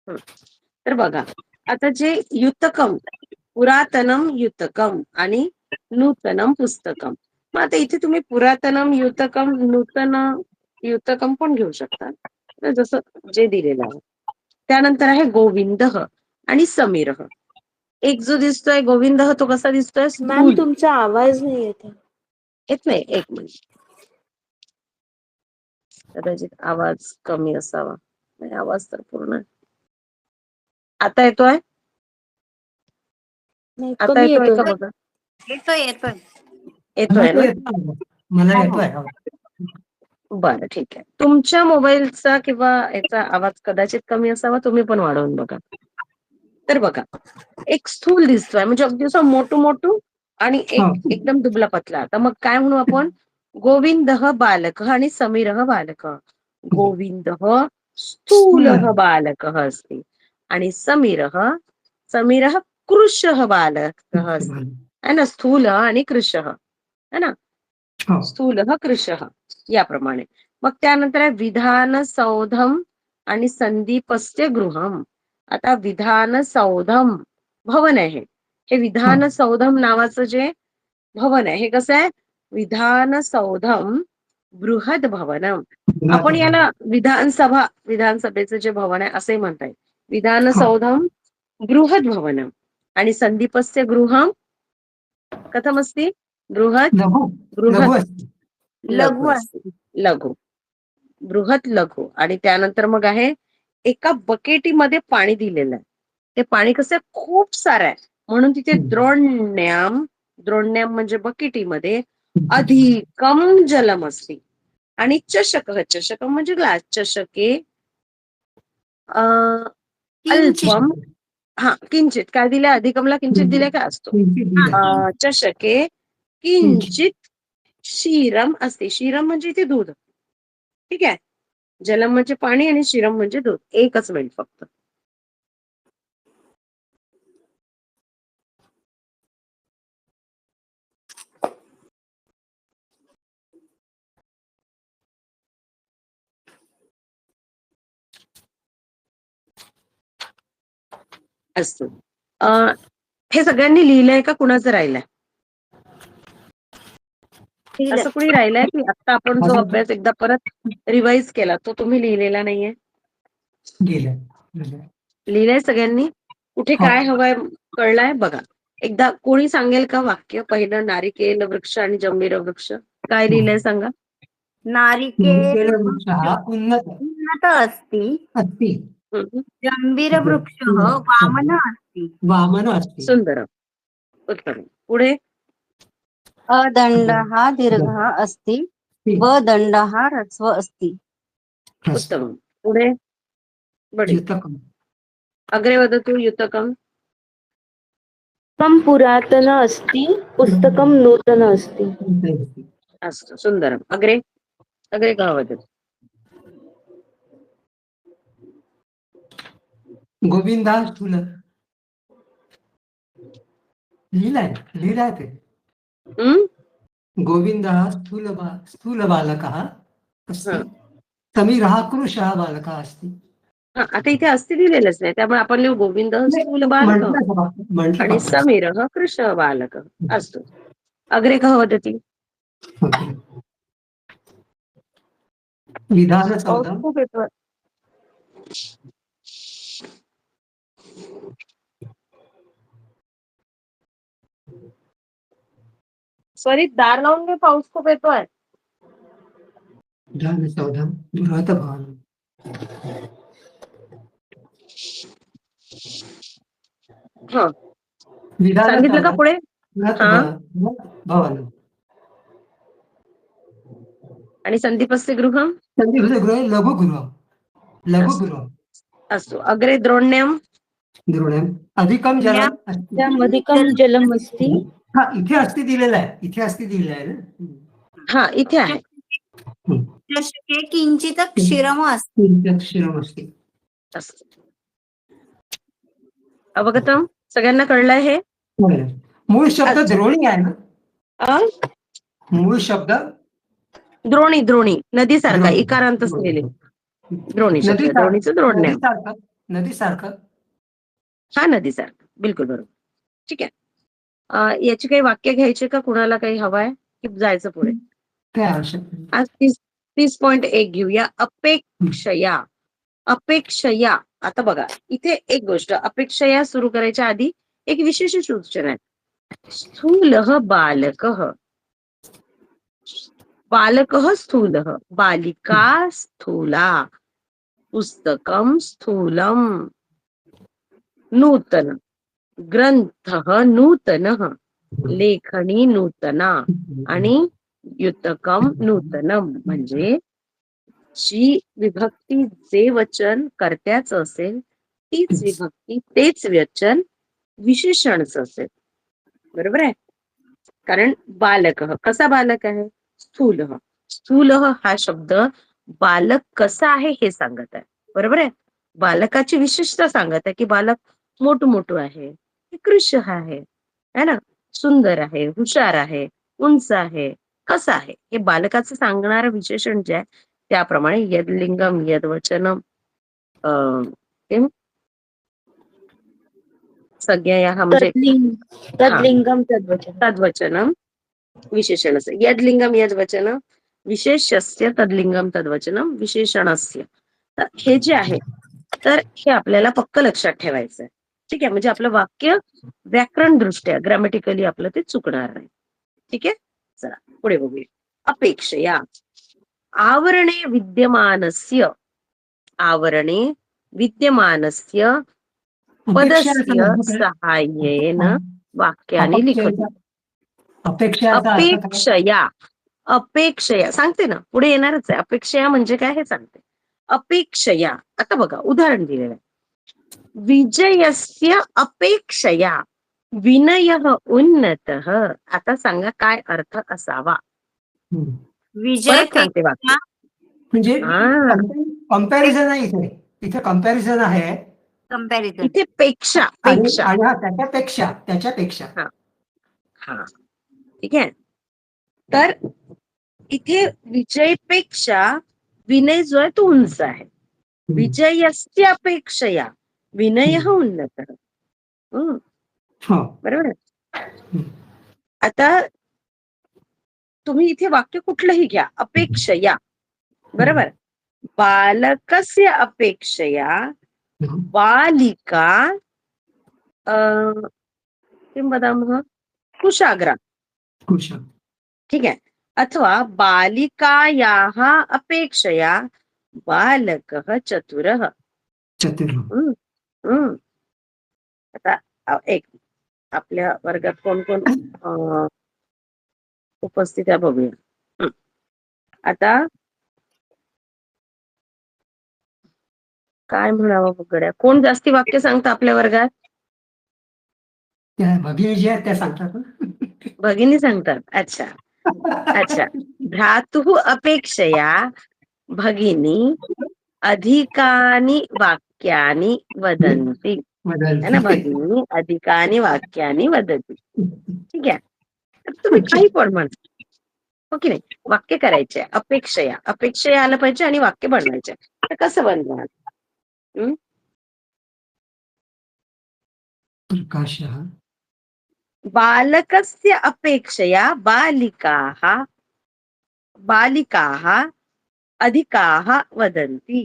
हं. तर बघा, आता जे युतकम, पुरातनम युतकम आणि नूतनम पुस्तकम. मग आता इथे तुम्ही पुरातनम युतकम, नूतन युतकम पण घेऊ शकता. तर जसं जे दिलेलं आहे. त्यानंतर आहे गोविंदः आणि समीरः. एक जो दिसतोय गोविंदः तो कसा दिसतोय? मॅम स्थूल. तुमचा आवाज नाही येत. येत नाही, एक मिनिट. कदाचित आवाज कमी असावा. नाही, आवाज तर पूर्ण आहे. आता येतोय? नाही, आता कमी येतोय येतोय. का बघा? येतोय येतोय. येतोय ना? मला येतोय. बरं, ठीक आहे. तुमच्या मोबाईलचा किंवा याचा आवाज कदाचित कमी असावा, तुम्ही पण वाढवून बघा. तर बघा, एक स्थूल दिसतोय म्हणजे अगदी असं मोठू मोठू आणि एक एकदम दुबला पतला. आता मग काय म्हणू आपण? गोविंदः बालकः आणि समीरः बालकः. गोविंदः स्थूलः बालकः अस्ति आणि समीरः कृशः बालकः अस्ति. है ना? स्थूल आणि कृशः, है ना? स्थूलः कृशः याप्रमाणे. मग त्यानंतर आहे विधान सौधम आणि संदीपस्य गृहम. आता विधान सौधम भवन आहे. हे विधान सौधम नावाचं जे भवन आहे हे कसं आहे? विधान सौधम बृहद भवनम. आपण याला विधानसभेचं जे भवन आहे असंही म्हणता येईल. विधान सौधम बृहद भवनम आणि संदीपस्य गृहम कथमस्ति? बृहद लघु अस्ति. लघु, बृहत लघु. आणि त्यानंतर मग आहे एका बकेटीमध्ये पाणी दिलेलं आहे. ते पाणी कसं खूप सारं आहे म्हणून तिथे द्रोण्याम, द्रोण्याम म्हणजे बकेटीमध्ये अधिकम जलम असते. आणि चषक म्हणजे ग्लास, चषके अल्पम. हा, किंचित काय दिलंय? अधिकमला किंचित दिलंय का असतो. चषके किंचित क्षीरम असते. क्षीरम म्हणजे इथे दूध. ठीक आहे. जलम म्हणजे पाणी आणि क्षीरम म्हणजे दूध. एकच मिनिट फक्त. असतो. हे सगळ्यांनी लिहिलंय का कुणाचं राहिलंय? असं कुणी राहिलंय की आता आपण जो अभ्यास एकदा परत रिवाइज केला तो तुम्ही लिहिलेला नाहीये? लिहिलंय सगळ्यांनी? कुठे काय हवंय कळलंय? बघा, एकदा कोणी सांगेल का वाक्य? पहिलं नारिकेल वृक्ष आणि जंबीर वृक्ष. काय लिहिलंय सांगा? नारिकेल उन्नत अस्ति, जंबीर वृक्ष वामन अस्ति. सुंदर, उत्तम. पुढे अदंडः दीर्घः अस्ति व दंडः ह्रस्व अस्ति. उत्तम. पुढे बडी अग्रे वदतु. युतकम पुस्तकं पुरातन अस्ति, पुस्तकं नूतन अस्ति. अस्तु, सुंदरम. अग्रे अग्रे का वदतु. गोविंदा स्थूल लिहिलाय ते. गोविंदः स्थूल बालकः अस्ति, समीरः कृशः बालकः अस्ति. आता इथे अस्ति दिलेलंच नाही त्यामुळे आपण लिहू गोविंद स्थूल बालक आणि समीरः कृशः बालक. अस्तु, अग्रे कः वदति. विधान सौधम खूप येतो. सॉरी, दार लावून घे, पाऊस खूप येतोय. विधान सौधम बृहत भवनम. हा, सांगितलं का पुढे? भवन आणि संदीपस्य गृहम. लघुगृह. अस्तु, अग्रे द्रोण्याम. अधिकम जलम. अधिकम जलम अस्ति. हा, इथे अस्ति दिलेला आहे. इथे अस्ति दिलेला आहे ना. हा, इथे आहे. चषके किंचित क्षीरम अस्ति. अस्तु, अवगतम. सगळ्यांना कळलंय हे? मूळ शब्द द्रोणी आहे ना. मूळ शब्द द्रोणी, द्रोणी नदीसारखा इकारांत असलेले द्रोणी शब्द. द्रोणीचं द्रोण्याम. नदीसारखं. हा नदीसारखं, बिलकुल बरोबर. ठीक आहे. याची काही वाक्य घ्यायचे का, कुणाला काही हवंय की जायचं पुढे? काय आवश्यक नाही. आज 30.1 घेऊया. अपेक्षया. अपेक्षया. आता बघा, इथे एक गोष्ट, अपेक्षया सुरू करायच्या आधी एक विशेष सूचना आहे. स्थूलः बालकः, बालकः स्थूलः, बालिका स्थूला, पुस्तकं स्थूलम, नूतन, ग्रंथः नूतनः, लेखनी नूतना आणि युतकम नूतनम. म्हणजे जी विभक्ती जे वचन कर्त्याचं असेल तीच विभक्ती तेच वचन विशेषणच असेल. बरोबर आहे. कारण बालक कसा बालक आहे, स्थूल. स्थूल हा शब्द बालक कसा आहे हे सांगत आहे. बरोबर आहे. बालकाची विशेषता सांगत आहे की बालक मोठू आहे, कृष्ण आहे, है ना, सुंदर आहे, हुशार आहे, उंच आहे, कसं आहे, हे बालकाचं सांगणारं विशेषण जे आहे त्याप्रमाणे यदलिंगम यदवचनम सगळ्या हा म्हणजे तद्लिंगम तद्वचन. तद्वचनम विशेषणस्य. यदलिंगम यद्वचनम विशेषस्य तद्लिंगम तद्वचनम विशेषणस्य. तर हे जे आहे तर हे आपल्याला पक्क लक्षात ठेवायचं आहे. ठीक आहे. म्हणजे आपलं वाक्य व्याकरण दृष्ट्या ग्रामॅटिकली आपलं ते चुकणार नाही. ठीक आहे. चला पुढे बघूया. अपेक्षया. आवरणे विद्यमानस्य, आवरणे विद्यमानस्य पदस्य सहाय्येन वाक्यानि लिखतु. अपेक्षाचा अर्थ काय? अपेक्षया. अपेक्षया सांगते ना, पुढे येणारच आहे. अपेक्षया म्हणजे काय हे सांगते. अपेक्षया. आता बघा उदाहरण दिलेलं आहे. विजयस्य अपेक्षया विनयः उन्नतः. आता सांगा काय अर्थ असावा. विजय परत सांगते वाक्य. म्हणजे हा. कंपॅरिझन आहे इथे. इथे कंपॅरिझन आहे. कंपॅरिझन. इथे पेक्षा आणि पेक्षा. हा त्याच्यापेक्षा. हा ठीक आहे. तर इथे विजयपेक्षा विनय जो आहे तो उंच आहे. विजयस्य अपेक्षया विनय उन्नत. बरोबर आहे. आता तुम्ही इथे वाक्य कुठलंही घ्या, अपेक्षया. बरोबर. बालकस्य अपेक्षया बालिका किं वदामः कुशाग्रा. ठीक आहे. अथवा बालिकायाः अपेक्षया बालकः चतुरः. आता एक आपल्या वर्गात कोण कोण उपस्थित आहे बघूया. आता काय म्हणावं बघड्या, कोण जास्ती वाक्य सांगतं आपल्या वर्गात? भगिनी जी आहेत त्या सांगतात. भगिनी सांगतात. अच्छा अच्छा. भ्रातुः अपेक्षया भगिनी अधिकानि वाक्यानि वदन्ति. है ना, भगिनी अधिकानि वाक्यानि वदति. ठीक आहे. तर तुम्ही काही पण म्हणा, हो की नाही. वाक्य करायचे. अपेक्षया. अपेक्षया आलं पाहिजे आणि वाक्य बनवायचे. तर कसं बनवाल? बालकस्य अपेक्षया बालिकाः अधिकाः वदन्ति.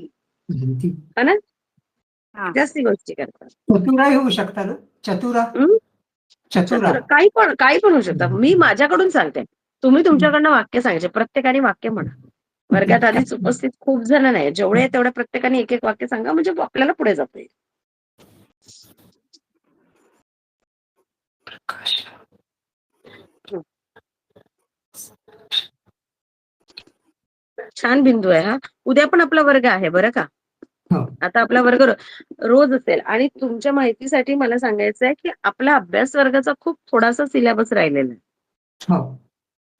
है ना, जास्ती गोष्टी करतात. चतुराही होऊ शकतात ना. चतुरा. काही पण होऊ शकतं. मी माझ्याकडून सांगते, तुम्ही तुमच्याकडनं वाक्य सांगायचे. प्रत्येकाने वाक्य म्हणा. वर्गात आधीच उपस्थित खूप जण नाही, जेवढे तेवढ्या प्रत्येकाने एक एक वाक्य सांगा, म्हणजे आपल्याला पुढे जाता येईल. छान बिंदू आहे हा. उद्या पण आपला वर्ग आहे बरं का. आता आपला वर्ग रोज असेल. आणि तुमच्या माहितीसाठी मला सांगायचं आहे की आपला अभ्यास वर्गाचा खूप थोडासा सिलेबस राहिलेला आहे.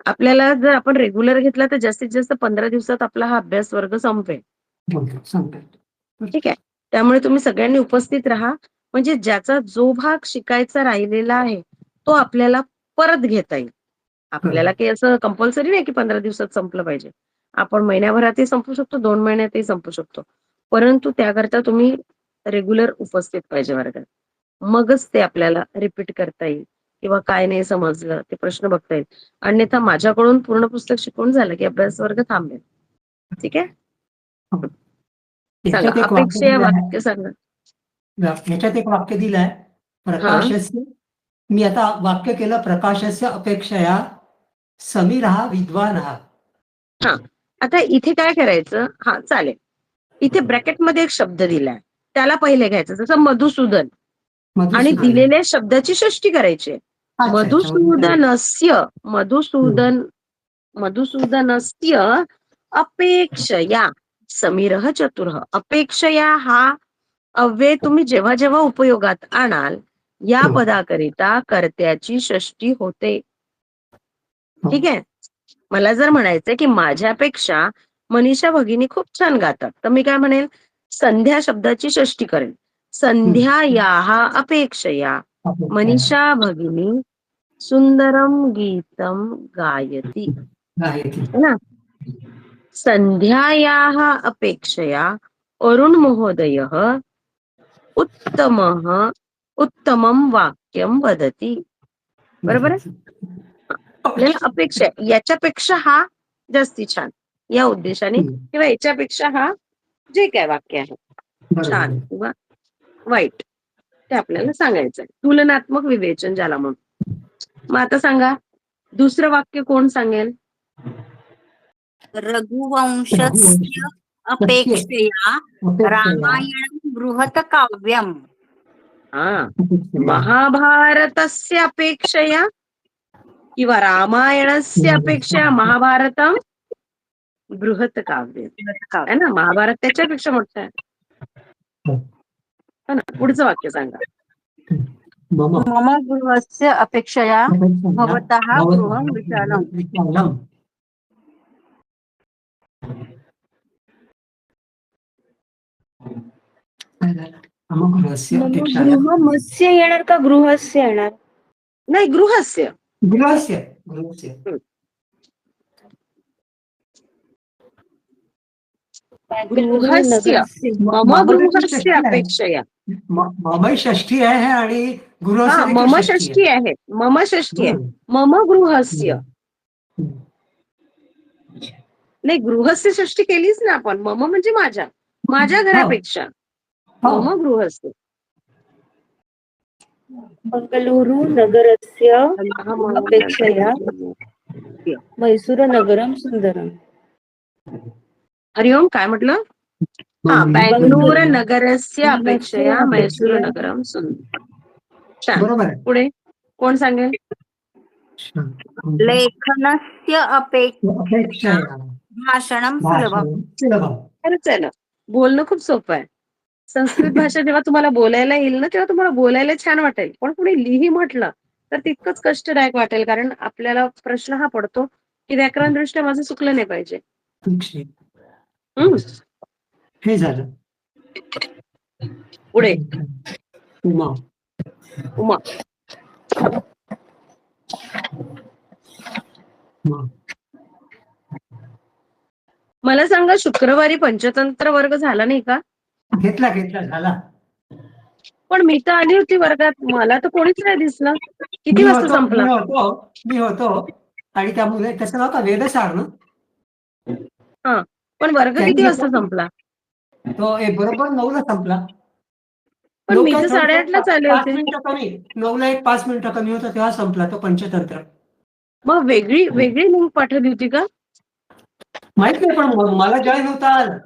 आपल्याला जर आपण रेग्युलर घेतला तर जास्तीत जास्त 15 दिवसात आपला हा अभ्यास वर्ग संपेल. ठीक आहे. त्यामुळे तुम्ही सगळ्यांनी उपस्थित राहा. म्हणजे ज्याचा जो भाग शिकायचा राहिलेला आहे तो आपल्याला परत घेता येईल. आपल्याला काही असं कंपल्सरी नाही की 15 दिवसात संपलं पाहिजे. आपण महिन्याभरातही संपू शकतो, 2 महिन्यातही संपू शकतो. परंतु त्याकरता तुम्ही रेग्युलर उपस्थित पाहिजे वर्गात. मगच ते आपल्याला रिपीट करता येईल किंवा काय नाही समजलं ते प्रश्न बघता येईल. अन्यथा माझ्याकडून पूर्ण पुस्तक शिकवून झालं की अभ्यास वर्ग थांबेल. ठीक आहे, सांगा याच्यात एक वाक्य अपेक्षा दिलं आहे. वाक्य सांगा. याच्यात एक वाक्य दिलंय, प्रकाशस्य. मी आता वाक्य केलं, प्रकाशस्य अपेक्षया समीरः विद्वानः. हा, आता इथे काय करायचं, हा चालेल. इथे ब्रॅकेटमध्ये एक शब्द दिलाय, त्याला पहिले घ्यायचं, जसं मधुसूदन, आणि मधुसूदन. दिलेल्या शब्दाची षष्टी करायची. अच्छा, अच्छा. मधुसूदनस्य, मधुसूदनस्य अपेक्षया समीरः चतुरः. अपेक्षया हा अव्यय तुम्ही जेव्हा जेव्हा उपयोगात आणाल या हो. पदाकरिता कर्त्याची षष्टी होते. हो. ठीक आहे, मला जर म्हणायचंय की माझ्यापेक्षा मनीषा भगिनी खूप छान गातात, तर मी काय म्हणेल, संध्या शब्दाची षष्टी करेल. संध्या याः अपेक्षया मनीषा भगिनी सुंदरम गीतम गायती. गायत्री. है ना, संध्यायाः अपेक्षया अरुण महोदयः उत्तमं वाक्यं वदति. बरोबर आहे, आपल्याला अपेक्षा आहे याच्यापेक्षा हा जास्ती छान, या उद्देशाने, किंवा याच्यापेक्षा हा जे काय वाक्य आहे छान किंवा वाईट ते आपल्याला सांगायचंय. तुलनात्मक विवेचन ज्याला म्हणून. मग आता सांगा दुसरं वाक्य कोण सांगेल? रघुवंशस्य अपेक्षया रामायणं बृहत् काव्यम्. हा, महाभारतस्य अपेक्षया किंवा रामायणस्य अपेक्षया महाभारतम बृहत् काव्य आहे ना, महाभारत त्याच्यापेक्षा मोठं आहे. है ना, पुढचं वाक्य सांगा. मम गृहस्य अपेक्षया भवतः गृहं विशालम्. गृहमस्य येणार का गृहस्य येणार? नाही, गृहस्य. गृहस्य. गृहस्य, मम गृहस्य अपेक्षया. मम षष्ठी आहे आणि हा, गृहस्य देखील मम षष्ठी षष्ठी आहे, मम षष्ठी आहे. मम गृहस्य, नाही गृहस्य षष्ठी केलीच ना आपण. मम म्हणजे माझ्या घरापेक्षा. मम गृहस्य. बंगलुरू नगरस्य अपेक्षया मैसूरनगरं सुंदरम्. हरिओम, काय म्हटलं? हा, बेंगळूर नगरस्य अपेक्षया मैसूर नगरम सुंदर. छान, बरोबर आहे. पुढे कोण सांगेल? लेखनस्य अपेक्षया भाषणं सुलभम्. खरंच आहे ना, बोलणं खूप सोपं आहे. संस्कृत भाषा जेव्हा तुम्हाला बोलायला येईल ना, तेव्हा तुम्हाला बोलायला छान वाटेल. पण कुणी लिही म्हटलं तर तितकंच कष्टदायक वाटेल, कारण आपल्याला प्रश्न हा पडतो की व्याकरण दृष्ट्या माझं चुकलं नाही पाहिजे. हे झालं. पुढे उमा. उमा. मला सांगा, शुक्रवारी पंचतंत्र वर्ग झाला नाही का? घेतला झाला. पण मी तर आली होती वर्गात, मला तर कोणीच नाही दिसलं. किती वाजता संपला? मी होतो आणि त्या मुले कसं नव्हता वेदसार ना. हा, पण वर्ग किती वाजता संपला? तो बरोबर 9ला संपला. पण मी तर 8:30लाच आले होते. 9ला 5 मिनिटं कमी होतं तेव्हा संपला तो पंचतंत्र. मग वेगळी लिंक पाठवली होती का? माहित नाही, पण मला जॉईन होता आलं.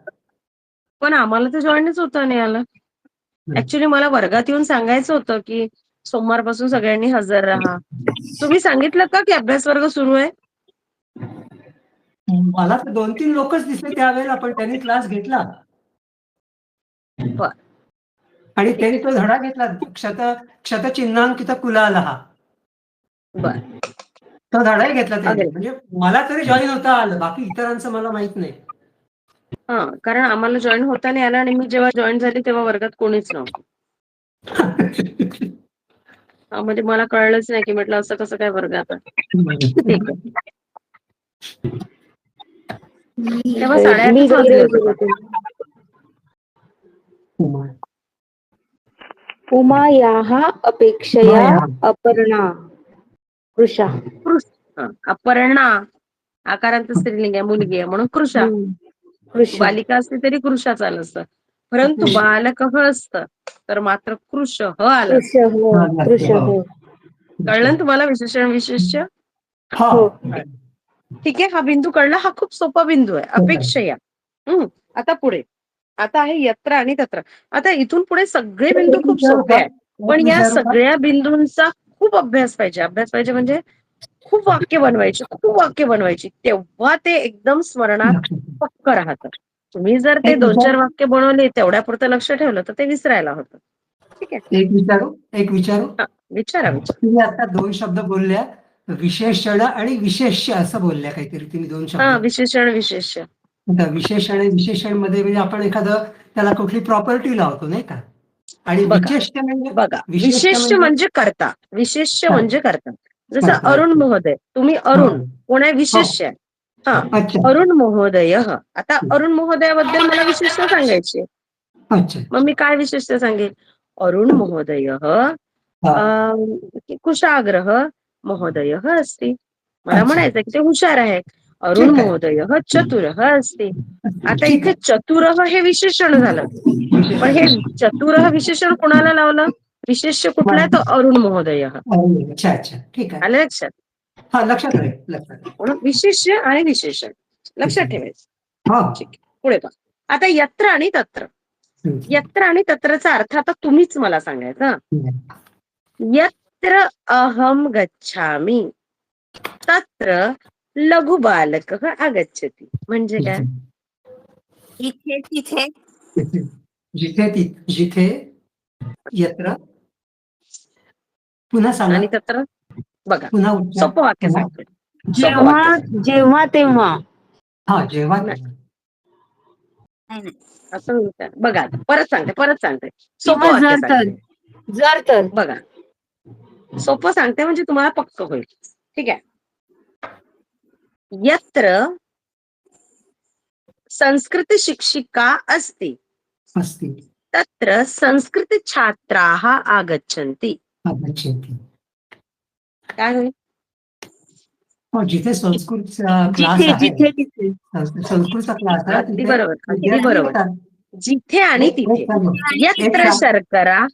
पण आम्हाला तर जॉईनच होता नाही आला. ऍक्च्युली मला वर्गात येऊन सांगायचं होतं की सोमवारपासून सगळ्यांनी हजर राहा. तुम्ही सांगितलं का की अभ्यास वर्ग सुरू आहे? मला तर 2-3 लोकच दिसले त्यावेळेला, पण त्यांनी क्लास घेतला आणि त्यांनी तो धडा घेतला, क्षतचिन्हांकित कुलालः. बर, तो धडाही घेतला त्यांनी. म्हणजे मला तरी जॉईन होता आलं, बाकी इतरांचं मला माहित नाही. हा, कारण आम्हाला जॉईन होता नाही आला, आणि मी जेव्हा जॉईन झाली तेव्हा वर्गात कोणीच नव्हतं. म्हणजे मला कळलंच नाही की म्हटलं असं कसं काय वर्ग आता. ठीक आहे, तेव्हा 8:30 वाजले होते. उमायाः अपेक्षया उमायाः. अपर्णा कृशा. अपर्णा आकारांत स्त्रीलिंग आहे, मुलगी आहे म्हणून कृषा. कृशा. बालिका असली तरी कृषा चालू असतं, परंतु बालक असतं तर मात्र कृष आलं. कृश हो. कळलं ना तुम्हाला विशेषण विशेष्य? हा. हो. ठीक आहे, हा बिंदू कळला. हा खूप सोपा बिंदू आहे, अपेक्षया. आता पुढे, आता आहे यत्र आणि तत्र. आता इथून पुढे सगळे बिंदू खूप सोपे आहेत, पण या विचारू का? सगळ्या बिंदूंचा खूप अभ्यास पाहिजे. अभ्यास पाहिजे म्हणजे खूप वाक्य बनवायची, तेव्हा ते एकदम स्मरणात पक्क राहतं. तुम्ही जर ते एक 2-4 वाक्य बनवले, तेवढ्यापुरतं लक्ष ठेवलं तर ते विसरायला होतं. ठीक आहे, एक विचारू. विचारा. तुम्ही आता 2 शब्द बोलल्या, विशेषण आणि विशेष्य असं बोलल्या काहीतरी तुम्ही 2 शब्द. विशेषण विशेष्य. आता विशेषण आणि विशेषण मध्ये म्हणजे आपण एखादं त्याला कुठली प्रॉपर्टी लावतो नाही का, आणि बघा, विशेष्य म्हणजे विशेष्य म्हणजे करता, विशेष्य म्हणजे करता. जसं करता. अरुण महोदय, तुम्ही अरुण कोण आहे? विशेष्य आहे. अच्छा. अरुण महोदय. आता अरुण महोदयाबद्दल मला विशेष्य सांगायचे, अच्छा. मग मी काय विशेष्य सांगेल? अरुण महोदय कुशाग्रह महोदय अस्ति. मला अच्छा. म्हणायचं की ते हुशार आहे. अरुण ठीक आहे. महोदय चतुर अस्ति. आता ठीक इथे चतुर हे विशेषण झालं, पण हे चतुर विशेषण कोणाला लावलं? विशेष्य कुठला आहे? तो अरुण महोदय. अच्छा अच्छा, ठीक आहे. आलं लक्षात? हा, लक्षात राहील. म्हणून विशेष्य आणि विशेषण लक्षात ठेवायचं. हा. ठीक आहे, पुढे पहा. आता यत्र आणि तत्र. यत्र आणि तत्रचा अर्थ आता तुम्हीच मला सांगायचा. यत्र अहम गच्छामी तत्र लघु बालक आगच्छति. म्हणजे काय? इथे तिथे जिथे यत्र. पुन्हा सांगा. आणि तत्र बघा, पुन्हा उच्चार. सोपं वाक्य सांगतोय. जेव्हा तेव्हा. हा, जेव्हा नाही. नाही नाही. असं विचार. बघा, आता परत सांगते. सोपं किंवा वाक्य जर तर. सांगते. जर तर. बघा, सोपं सांगते म्हणजे तुम्हाला पक्क होईल. ठीक आहे. यत्र संस्कृत शिक्षिका अस्ति अस्ति तत्र संस्कृत छात्राः आगच्छन्ति. आगच्छन्ति. काय होईल? जिथे संस्कृत क्लास जिथे आहे, जिथे तिथे. संस्कृतचा क्लास आहे, अगदी तिथे बरोबर, अगदी विद्यार्थी बरोबर. येतात. जिथे आणि तिथे. यत्र शर्करा,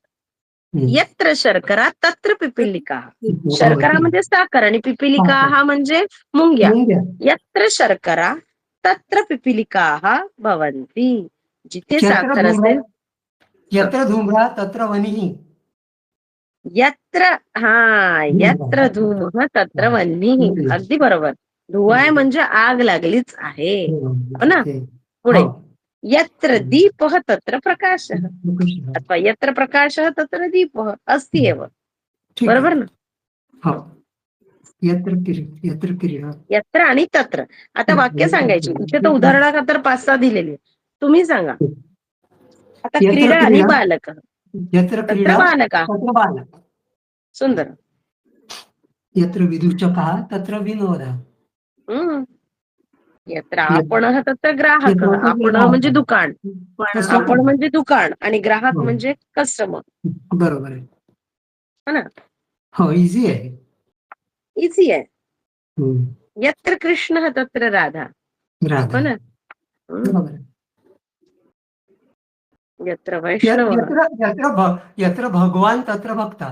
यत्र शर्करा तत्र पिपीलिका. शर्करा म्हणजे साखर आणि पिपीलिका हा म्हणजे मुंग्या. यत्र शर्करा तत्र पिपीलिका भवन्ति. जिथे साखर असेल. यत्र धूम्रा तत्र वनिः. यत्र धूमः तत्र वह्निः. अगदी बरोबर. धुवा आहे म्हणजे आग लागलीच आहे, हो ना. पुढे, यत्र दीपः तत्र प्रकाशः, अथवा यत्र प्रकाशः तत्र दीपः अस्ति एव. बरोबर ना? यत्र आणि तत्र. आता वाक्य सांगायची. इथे तर उदाहरणाखातर 5-6 दिलेली. तुम्ही सांगा. आता क्रीडा आणि बालक. यत्र तत्र बालका. तत्र बालक. सुंदर. यत्र विदूषकः तत्र विनोदः. यत्र आपणः तत्र ग्राहकः. आपण म्हणजे दुकान, आपण म्हणजे दुकान आणि ग्राहक म्हणजे कस्टमर. बरोबर आहे, है ना? हो, इझी आहे. इझी आहे. यत्र कृष्णः तत्र राधा. हो ना? बरोबर. यत्र वैष्णव. यत्र भगवान तत्र भक्ता.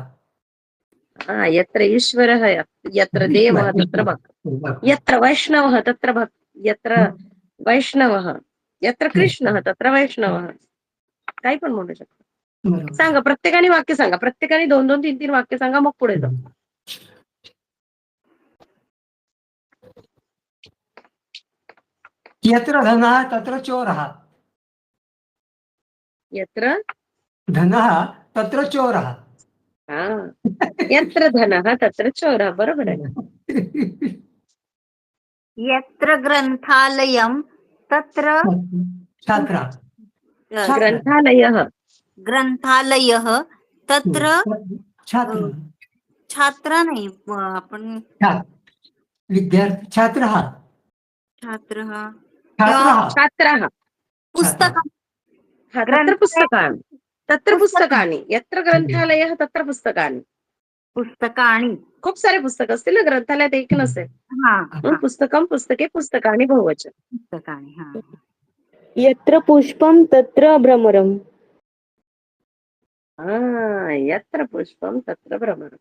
यत्र ईश्वरः यत्र देवः तत्र भक्त. यत्र वैष्णवः तत्र भक्त. यत्र वैष्णवः यत्र कृष्णः तत्र वैष्णवः. काही पण म्हणू शकतो. सांगा, प्रत्येकाने वाक्य सांगा. प्रत्येकाने 2-2, 3-3 वाक्य सांगा, मग पुढे जाऊ. यत्र धनः तत्र चोरः. यत्र धनः तत्र चोरः. यत्र धनः तत्र चोरः. बरोबर आहे. यत्र ग्रंथालयं तत्र छात्रा. ग्रंथालयः. ग्रंथालयः तत्र छात्र. छात्र नाही, आपण विद्यार्थी. छात्रः. छात्रः. छात्राः. पुस्तकं. तत्र पुस्तकानि. तत्र पुस्तकानि, यत्र ग्रंथालयः तत्र पुस्तकानि. पुस्तकानि. खूप सारे पुस्तक असतील ना ग्रंथालयात, एक नसेल. हा म्हणून पुस्तकं, पुस्तके, पुस्तकानि बहुवचन. पुस्तकानि. हा. यत्र पुष्पम तत्र भ्रमरम. यत्र पुष्पम तत्र भ्रमरम.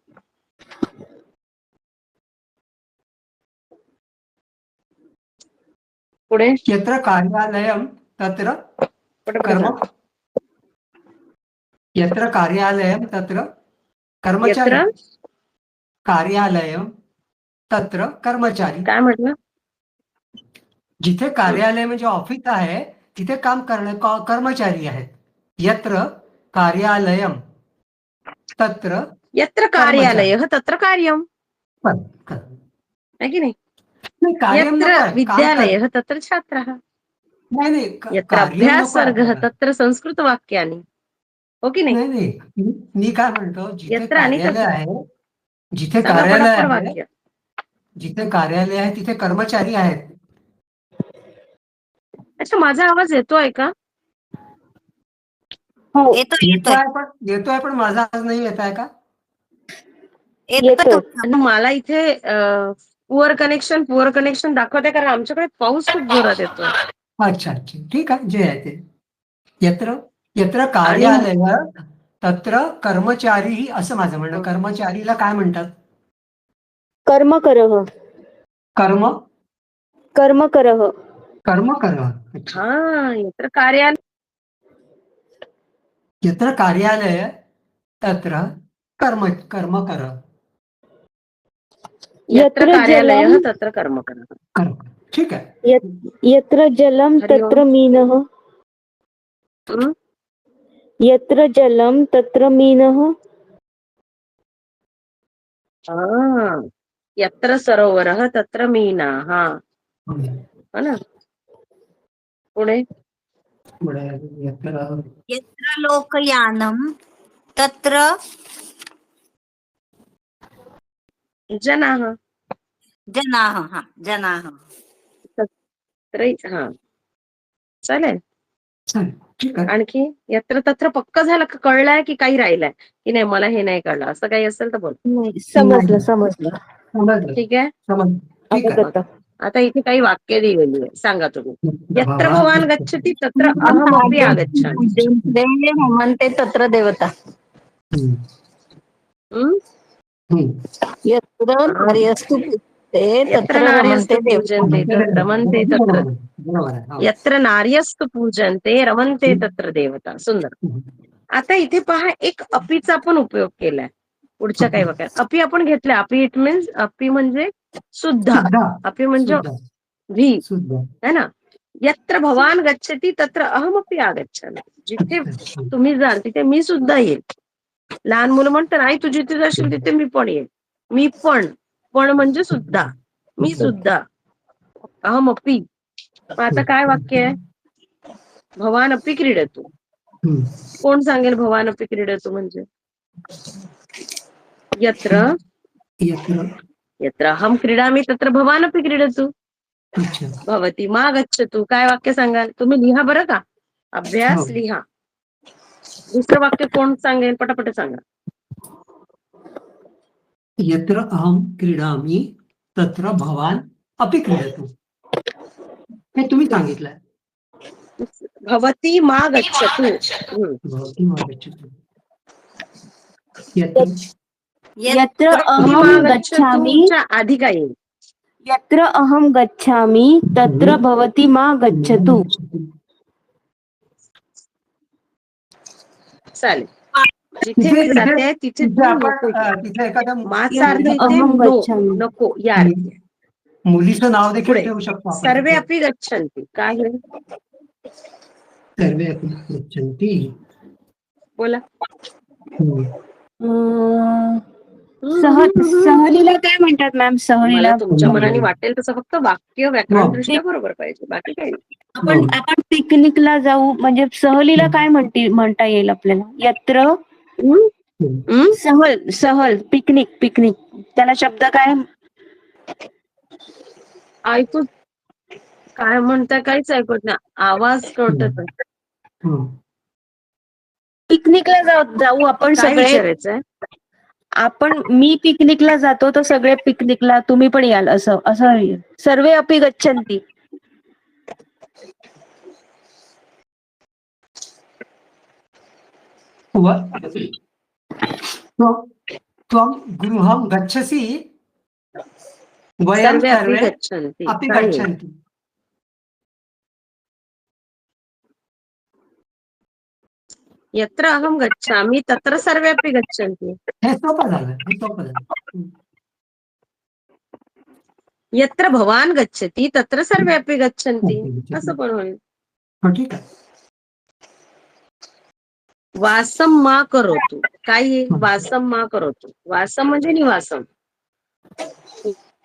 पुढे यत्र कार्यालयम तत्र पटापट कर्म. सांग. यत्र कार्यालयम तत्र कर्मचारी. यत्र कार्यालयम तत्र कर्मचारी. काय म्हटलं? जिथे कार्यालय म्हणजे ऑफिस आहे तिथे काम कर्मचारी आहेत. यत्र कार्यालयम तत्र यत्र कार्यालयः तत्र कार्यम. है की नाही? नाही, कार्यम यत्र नको आहे, काम कर. विद्यालयः तत्र छात्रः. नाही नाही, यत्र कार्यम अभ्यास नको आहे वर्गः आपल्याला. तत्र संस्कृत वाक्यानि. हो की नाही? नाही नाही, मी काय म्हणतो, जिथे यत्र आणि कार्यालय तत्र. आहे, जिथे सांगा कार्यालय पटापट आहे, वाक्य. जिथे कार्यालय आहे तिथे कर्मचारी आहेत. अच्छा, माझा आवाज येतोय का? हो येतोय पण माझा आज नाही येत आहे का? येतो. आणि मला इथे पुअर कनेक्शन दाखवते, कारण आमच्याकडे पाऊस खूप जोरात येतोय. अच्छा अच्छा, ठीक आहे, जे आहे ते. यत्र यत्र आणि कार्यालय तत्र कर्मचारी, असं माझं म्हणणं. कर्मचारीला काय म्हणतात? कर्म करह. कर्म कर्म करह. कर्म कर. अच्छा. यत्र कार्यालय यत्र कार्यालय तत्र कर्म कर. यत्र यत्र कार्यालयः जलम तत्र कर्म करः. कर्म. ठीक आहे. यत्र जलम हरि ओम. तत्र मीनः. हं? यत्र जलम तत्र मीनः. यत्र सरोवरः तत्र मीनाः. हो ना? पुढे यत्र लोकयानम तत्र जनाः. जनाः. हा जनाः. चालेल. ठीक आहे. आणखी यत्र तत्र पक्क झालं का? कळलंय की काही राहिलंय की नाही? मला हे नाही कळलं, असं काही असेल तर बोल. समजलं. ठीक आहे. ठीक आहे. अवगत. आता इथे काही वाक्य दिलेली आहे, सांगा तुम्ही. यत्र भवान गच्छति तत्र अहमपि आगच्छामि. म्हणते तत्र देवता. हं? यत्र नार्यस्तु पूजते यत्र तत्र नार्यस्तु रमन्ते देवता. पूजन्ते तत्र रमन्ते तत्र. बरोबर आहे. यत्र नार्यस्तु पूजन्ते रमन्ते तत्र देवता. सुंदर. आता इथे पहा, एक अपीचा पण उपयोग केलाय पुढच्या काही वाक्यात. अपी आपण घेतलं. अपी इट मीन्स, अपी म्हणजे सुद्धा. अपी म्हणजे भी, है ना? यत्र भवान गच्छति तत्र अहमपि आगच्छामि. जिथे तुम्ही जाल तिथे मी सुद्धा येईल. लहान मुलं म्हणतात, आई तू जिथे जाशील तिथे मी पण येईल. मी पण म्हणजे सुद्धा. मी सुद्धा. अहमपि. मग आता काय वाक्य आहे? भवान अपि क्रीडतु. कोण सांगेल भवान अपि क्रीडतु म्हणजे? यत्र अहम क्रीडामि तत्र भवान अपि क्रीडतु. भवती मा गच्छतु. काय वाक्य सांगाल तुम्ही? लिहा बरं का, अभ्यास लिहा. दुसरं वाक्य कोण सांगेल? पटापट सांगा. यत्र अहम क्रीडामि तत्र भवान अपि क्रीडतु. हे तुम्ही सांगितलंय. भवती मा गच्छतु. भवती मा गच्छतु. यत्र भवती मा अहम गच्छतु गच्छामि. च्या आधी काय येईल? यत्र अहम गच्छामि तत्र भवती मा गच्छतु. चालेल. जिथे मी जाते तिथे तू नको. तिथे एखाद्या माचा अर्थ यत्र इथे अहम नो, गच्छामि. नको या अर्थी. मुलीचं नाव देखील पुढे ठेवू शकतो आपण. सर्वे अपि गच्छन्ति. काय होईल? सर्वे अपि गच्छन्ति. बोला. सहलीला काय म्हणतात मॅम? मला सहलीला तुमच्या मनाने वाटेल तसं फक्त वाक्य व्याकरण दृष्ट्या बरोबर पाहिजे, बाकी काही नाही. आपण पिकनिकला जाऊ म्हणजे सहलीला काय म्हणता येईल आपल्याला? यत्र सहल पिकनिक त्याला शब्द काय? ऐकू काय म्हणताय काहीच ऐकत नाही. आवाज कळतोय. पिकनिकला जाऊ आपण काय सगळे. विचारायचंय? मी पिकनिकला जातो तर सगळे पिकनिकला तुम्ही पण याल, असं असं सर्वे अपि गच्छन्ति. त्वं गृहं गच्छसि, वयं सर्वे अपि सर्वे गच्छन्ति. अपि काय? गच्छन्ति. यत्र अहं गच्छामि तत्र सर्वे अपि गच्छन्ति. हे सोपं झालं. यत्र भवान गच्छति तत्र सर्वे अपि गच्छन्ति. असं पण होईल. हो, ठीक आहे. वासम मा करोतु. काय आहे? वासम मा करोतु. वासम म्हणजे निवासम.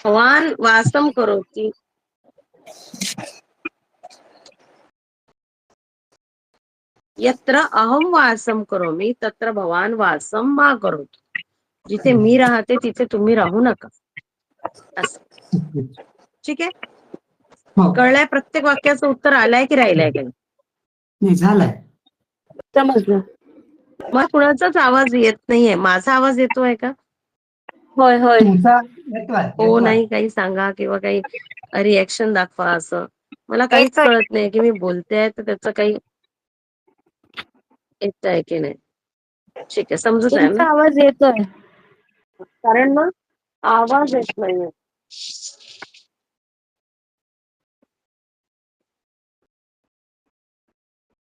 भवान वासम करोति. यत्र अहम वासम करोमि तत्र भवान वासम मा करोतु. जिथे मी राहते तिथे तुम्ही राहू नका. असं. ठीक आहे. हो, कळलंय? प्रत्येक वाक्याचं उत्तर आलंय की राहिलंय काही? नाही झालंय. समजलं. मला कुणाचाच आवाज येत नाहीये. माझा आवाज येतोय का? होय होय. तुमचा येतोय. हो नाही काही सांगा किंवा काही रिएक्शन दाखवा. असं मला काहीच कळत नाही की मी बोलते तर त्याचं काही येत आहे की नाही. ठीक आहे, समजत आहे ना? तुमचा आवाज येतोय. कारण ना आवाज येत नाहीये.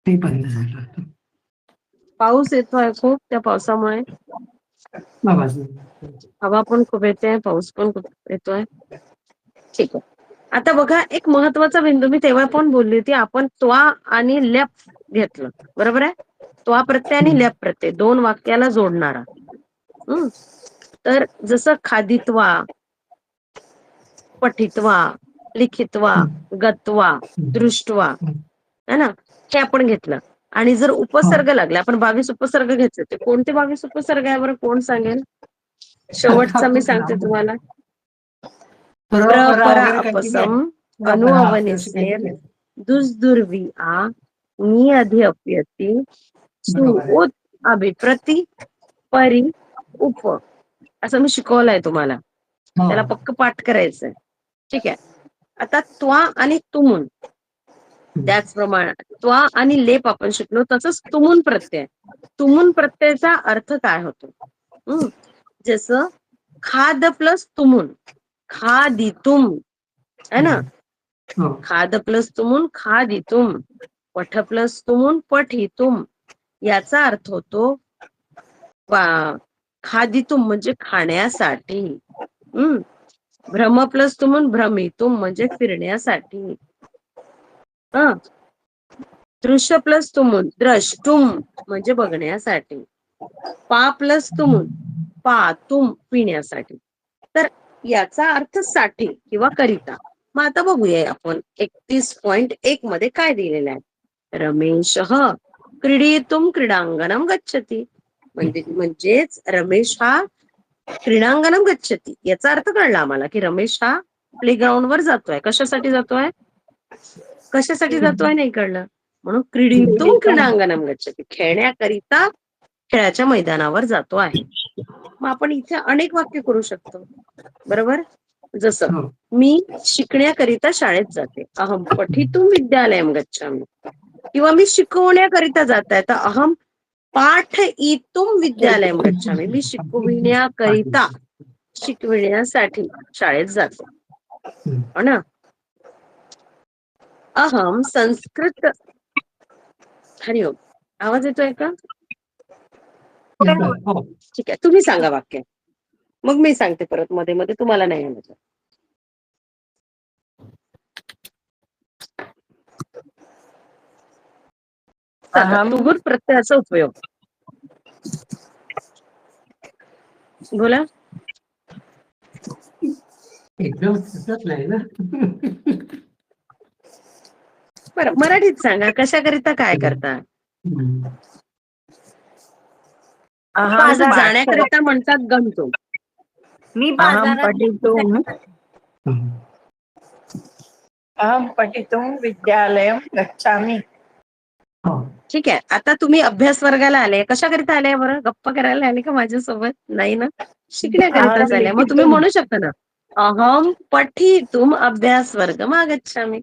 ते बंद झालं. पाऊस येतोय खूप. त्या पावसामुळे आवाज नाही. हवा पण खूप येते, पाऊस पण खूप येतोय. ठीक आहे. आता बघा, एक महत्वाचा बिंदू मी तेव्हा पण बोलली होती. आपण त्वा आणि ल्याप घेतलं, बरोबर आहे? त्वा प्रत्यय आणि ल्याप प्रत्यय दोन वाक्याला जोडणारा. तर जसं खादित्वा, पठित्वा, लिखित्वा, गत्वा, दृष्ट्वा, है ना, हे आपण घेतलं. आणि जर उपसर्ग लागला, आपण 22 उपसर्ग घेतले, ते कोणते 22 उपसर्ग आहे बरं? कोण सांगेल? शेवटचा मी सांगते तुम्हाला. प्र परा अपसम अनु अवनिसेर दुस दुर्वी आ मी अधि अप्यती सु उत अभिप्रती परी उप. असं मी शिकवलंय तुम्हाला. त्याला पक्क पाठ करायचंय. ठीक आहे. आता त्वा आणि तुमून, त्याचप्रमाणे त्वा आणि लेप आपण शिकलो. तसंच तुमून प्रत्यय. तुमून प्रत्ययाचा अर्थ काय होतो? जसं खाद प्लस तुमून खादितुम, है ना? खाद प्लस तुमून खादितुम, पठ प्लस तुमून पठितुम. याचा अर्थ होतो खादितुम म्हणजे खाण्यासाठी. भ्रम प्लस तुमून भ्रमितुम म्हणजे फिरण्यासाठी. दृश्य प्लस तुमून द्रष्टुम म्हणजे बघण्यासाठी. पा प्लस तुमून पातुम पिण्यासाठी. तर याचा अर्थ साठी किंवा करिता. मग आता बघूया आपण 31.1 मध्ये काय दिलेलं आहे. रमेश क्रीडितुम क्रीडांगणम गच्छति. म्हणजेच रमेश हा क्रीडांगणम गच्छति याचा अर्थ कळला आम्हाला की रमेश हा प्लेग्राऊंड वर जातोय. कशासाठी जातोय? कशासाठी जातोय नाही कळलं. म्हणून क्रीडितुम क्रीडांगणम गच्छति, खेळण्याकरिता खेळाच्या मैदानावर जातो आहे. मग आपण इथे अनेक वाक्य करू शकतो, बरोबर? जसं मी शिकण्याकरिता शाळेत जाते, अहम पठितुम विद्यालयम गच्छामि. किंवा मी शिकवण्याकरिता जात आहे, तर अहम पाठयितुम विद्यालयम गच्छामि. मी शिकविण्याकरिता, शिकविण्यासाठी शाळेत जातो, हो ना? अहम संस्कृत. हरिओम, आवाज येतोय का? ठीक आहे, तुम्ही सांगा वाक्य, मग मी सांगते परत मध्ये मध्ये, तुम्हाला नाही म्हणत. तुगुर प्रत्ययाचा उपयोग. बोला. एकदम सुचत नाही ना. बरं, मराठीत सांगा, कशाकरिता काय करता? जसं जाण्याकरिता म्हणतात गमतो. मी अहम बाजारात पठितुम विद्यालयम गच्छामि. ठीक आहे. आता तुम्ही अभ्यास वर्गाला आले, कशाकरिता आले बरं? गप्पा करायला आले का माझ्यासोबत? नाही ना, शिकण्याकरिताच आले. मग तुम्ही म्हणू शकता ना, अहम पठितुम अभ्यास वर्गम आगच्छामि.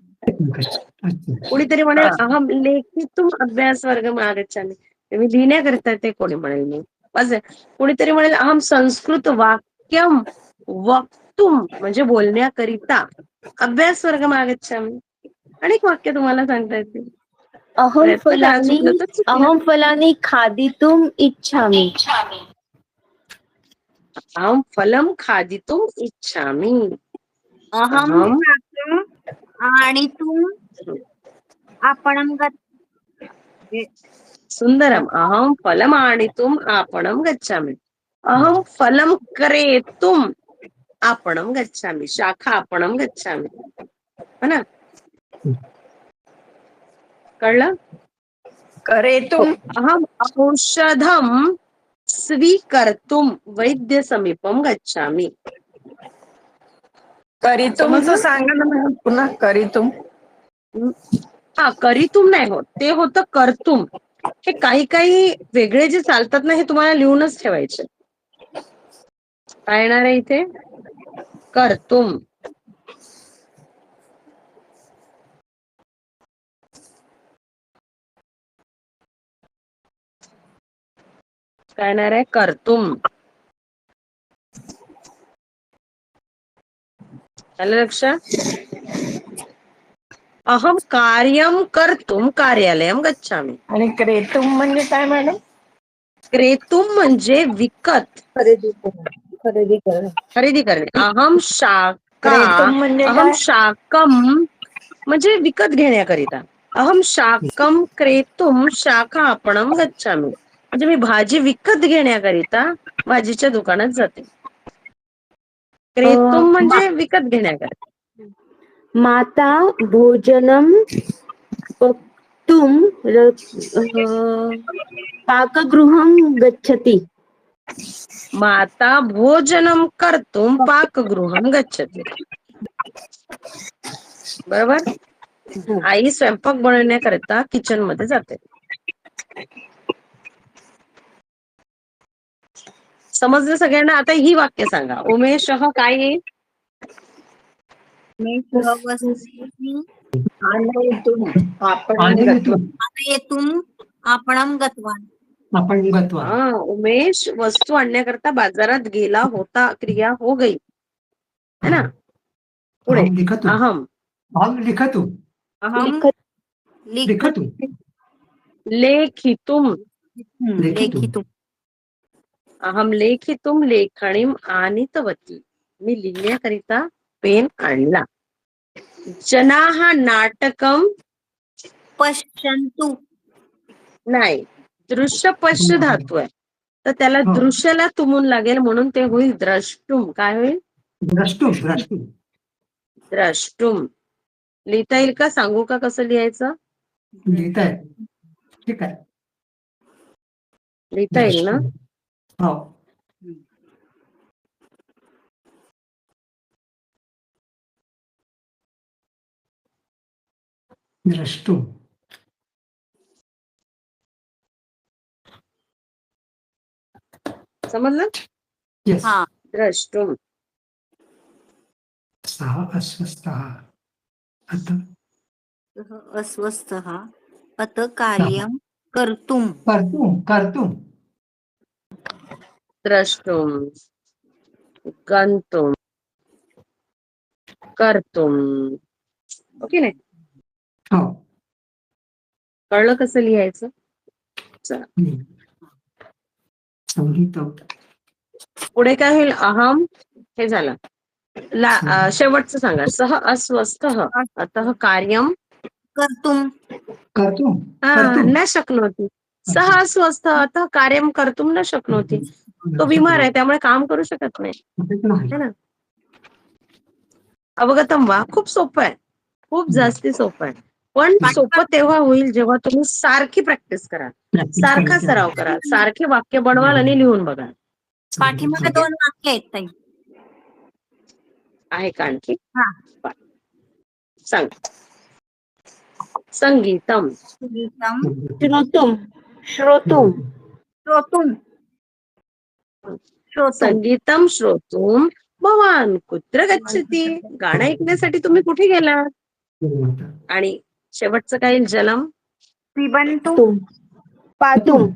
कोणीतरी म्हणेल अच्छा. अहम लेखितुम अभ्यास वर्गम आगच्छामि. मी लिहिण्याकरिता ते कोणी म्हणेल मी. बस कोणीतरी म्हणेल अहम संस्कृत वाक्यम वक्तुम म्हणजे बोलण्याकरिता अभ्यास वर्गम आगच्छामि. अनेक वाक्य तुम्हाला सांगता येतील. प्रयत्न करा, चुकलं तर चुकलं. अहम फलानी खादितुम इच्छामि. अहम फलम खादितुम इच्छामि. अहम अहम शाकं आणितुम आपणं सुंदरम. अहम फलम आणितुम आपणम गच्छामि. अहम फलम क्रेतुम आपणम गच्छामि. शाखा आपणम गच्छामि. है ना, कळलं? करेतुम अहम औषधम स्वीकर्तुम वैद्य समीपम गच्छामि. करीतुमचं समजलं? सांगा ना मॅडम पुन्हा करीतुम. हा, करीतुम नाही होत, ते होतं करतुम. हे काही काही वेगळे जे चालतात ना, हे तुम्हाला लिहूनच ठेवायचे. काय येणार आहे इथे? करतुम. काय येणार आहे? करतुम. आलं लक्षात? अहम कार्यम कर्तुम कार्यालयम गच्छामि. आणि क्रेतुम म्हणजे काय मॅडम? क्रेतुम म्हणजे विकत, खरेदी करणं. खरेदी करणे. अहम शाका, क्रेतुम म्हणजे अहम काय? शाकम म्हणजे विकत घेण्याकरिता. अहम शाकम क्रेतुम शाखा आपणम गच्छामि. म्हणजे मी भाजी विकत घेण्याकरिता भाजीच्या दुकानात जाते. क्रेतुम म्हणजे विकत घेण्याकरिता. माता भोजनम पक्तुम पाकगृहं गच्छति. माता भोजनम कर्तुम पाकगृहम गच्छति. बरोबर. आई स्वयंपाक बनवण्याकरिता किचन मध्ये जाते. समजलं सगळ्यांना? आता ही वाक्य सांगा. उमेशः काय येईल? वस्तूनि आनयितुम आपण आनयितुम आनयितुम आपणं गतवान्. आपण गत्वा. हा, उमेश वस्तू आणण्याकरता बाजारात गेला होता. क्रिया हो गई है ना. पुढे अहम लिखतु. अहम अहम लिखतु. अहम लिखतु. लेखितुम. लेखितुम. अहम लेखितुम लेखणीम आनीतवती. मी लिहिण्याकरिता पेन आणला. जनाः नाटकम पश्यन्तु. नाही, दृश्य पश्य धातू आहे, तर त्याला हो. दृश्याला तुमून लागेल, म्हणून ते होईल द्रष्टुम. काय होईल? द्रष्टुम. द्रष्टुम. द्रष्टुम. लिहिता येईल का? सांगू का कसं लिहायचं? लिहिताय? ठीक आहे. लिहिता येईल ना? द्रष्टुम. हो. द्रष्टुम. समजलं? येस. हा. द्रष्टुम. सः अस्वस्थः. आता अस्वस्थः अत कार्यं कर्तुं. कर्तुम. कर्तुम. द्रष्टुम, गंतुम, कर्तुम. ओके नाही? हो. कळलं कसं लिहायचं? चला संगीतम. पुढे काय होईल? अहम हे झालं. शेवटचं सांगा. सह अस्वस्थः अतः कार्यम कर्तुं. कर्तुम. न शक्नोति. सह अस्वस्थः अतः कार्यम कर्तुम न शक्नोति. तो बिमार आहे, त्यामुळे काम करू शकत नाही, है ना. अवगतम वा. खूप सोपं आहे, खूप जास्ती सोपं आहे. पण सोपं तेव्हा होईल जेव्हा तुम्ही सारखी प्रॅक्टिस कराल, सारखा सराव कराल, सारखे वाक्य बनवाल आणि लिहून बघाल. पाठीमागे 2 वाक्य आहेत ताई. आहे का आणखी? हा. सांग. संगीतम. गीतम श्रोतुम श्रोतुम श्रोतुम श्रोतुम संगीतम श्रोतुम भवान कुत्र गच्छति. गाणं ऐकण्यासाठी तुम्ही कुठे गेलात. आणि शेवटचं काय येईल, जलम. पिबंतु तुम पातुम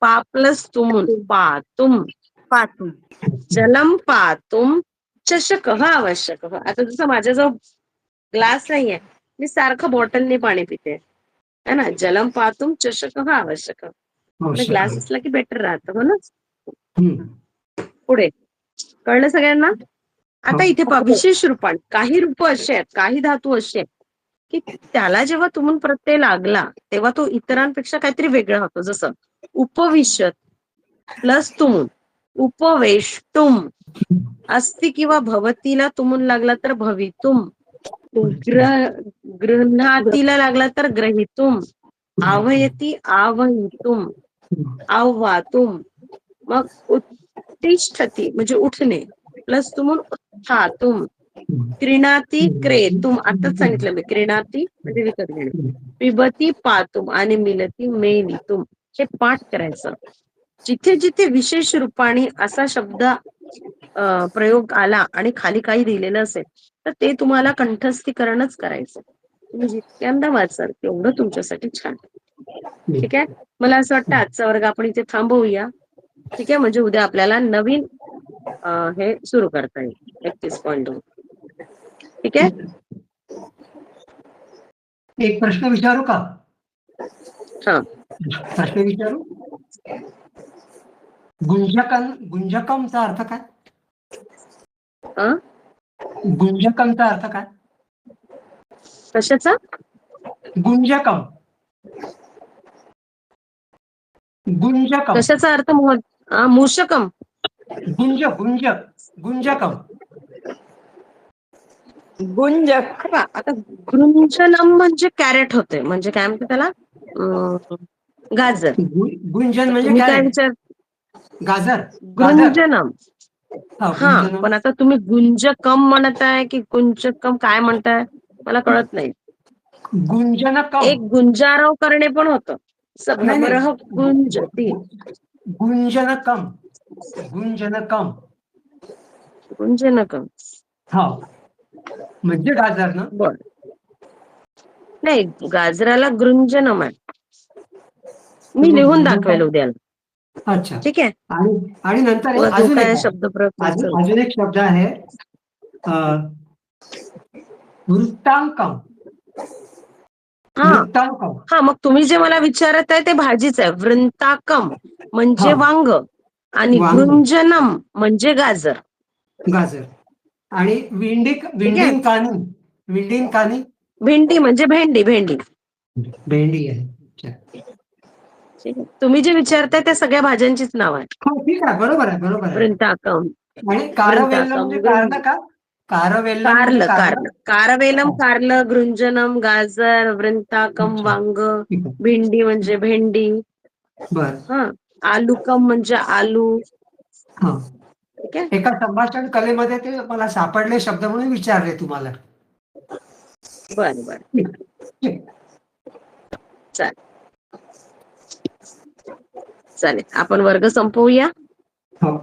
पा प्लस तुमुन पातुम. पातुम जलम पातुम चषकः आवश्यकः. आता जसं माझ्याजवळ ग्लास नाहीये, मी सारखं बॉटलने पाणी पिते है ना. जलम पातुम चषकः आवश्यकः. ग्लास असला की बेटर राहतं हो ना. पुढे कळलं सगळ्यांना. आता इथे पहा, विशेष रूपांत काही रूप असे आहेत, काही धातू असे आहेत की त्याला जेव्हा तुमून प्रत्यय लागला तेव्हा तो इतरांपेक्षा काहीतरी वेगळा होतो. जसं उपविशत प्लस तुमून उपवेष्टुम. अस्ति किंवा भवतीला तुमून लागला तर भवितुम. गृह्णातीला लागला तर ग्रहितुम. आवयती आवहितुम आव्हातुम. मग उत्तिष्ठती म्हणजे उठणे प्लस तुमून उत्थातुम. क्रीणाती क्रेतुम. आताच सांगितलं मी, क्रीणाती म्हणजे विकत घेणे. पिबती पातुम आणि मिलती मेलितुम. हे पाठ करायचं. जिथे जिथे विशेष रूपाने असा शब्द प्रयोग आला आणि खाली काही दिलेलं असेल तर ते तुम्हाला कंठस्थीकरणच करायचं. तुम्ही जितक्यांदा वाचाल तेवढं तुमच्यासाठी छान. ठीक आहे. मला असं वाटतं आजचा वर्ग आपण इथे थांबवूया. ठीक आहे. म्हणजे उद्या आपल्याला नवीन हे सुरू करता येईल 31.2. ठीक आहे. एक प्रश्न विचारू का. हा. प्रश्न विचारू. गुंजकमचा अर्थ काय. गुंजकमचा अर्थ काय. कशाचा. गुंजकम. गुंजकम कशाचा अर्थ. मूषकम. गुंजकम. गुंजक. आता गृंजनम म्हणजे कॅरेट होते. म्हणजे काय म्हणते त्याला. गाजर. गुंजन म्हणजे तुम्ही काय काय. विचार. गाजर. गृंजनम. हा, हा, गुंजनम. पण आता तुम्ही गुंजकम म्हणताय की गुंजकम काय म्हणताय मला कळत नाही. गुंजनकम. एक गुंजारव करणे पण होतं. नाही, नाही. भ्रमरः गुंजती. गुंजनकम. गुंजनकम. गुंजनकम. हा, म्हणजे गाजर ना. बर. नाही, गाजराला गृंजनम आहे. मी लिहून दाखवेल उद्याला. अच्छा. ठीक आहे. आणि नंतर जो अजून काय एक शब्द प्रयोग. अजून एक शब्द आहे वृत्तांकम. हा वृत्तांकम. हा, मग तुम्ही जे मला विचारत आहे ते भाजीच आहे. वृंताकम म्हणजे हा. वांग आणि वांग. गृंजनम म्हणजे गाजर. गाजर. आणि विंडीन कानी. भेंडी म्हणजे भेंडी. भेंडी आहे. ठीक आहे. तुम्ही जे विचारताय त्या सगळ्या भाज्यांचीच नाव आहे. हो, ठीक आहे. बरोबर आहे. वृंताकम. आणि कारवेल्लम म्हणजे कारलं का. कारवेल्लम म्हणजे कारवेलम कारलं. गृंजनम गाजर. वृंताकम वांग. भेंडी म्हणजे भेंडी. बर. हा. आलूकम म्हणजे आलू. हा. ठीक आहे. एका संभाषण कलेमध्ये ते मला सापडले शब्द म्हणून विचारले तुम्हाला. बर. चालेल. आपण वर्ग संपवूया. हो.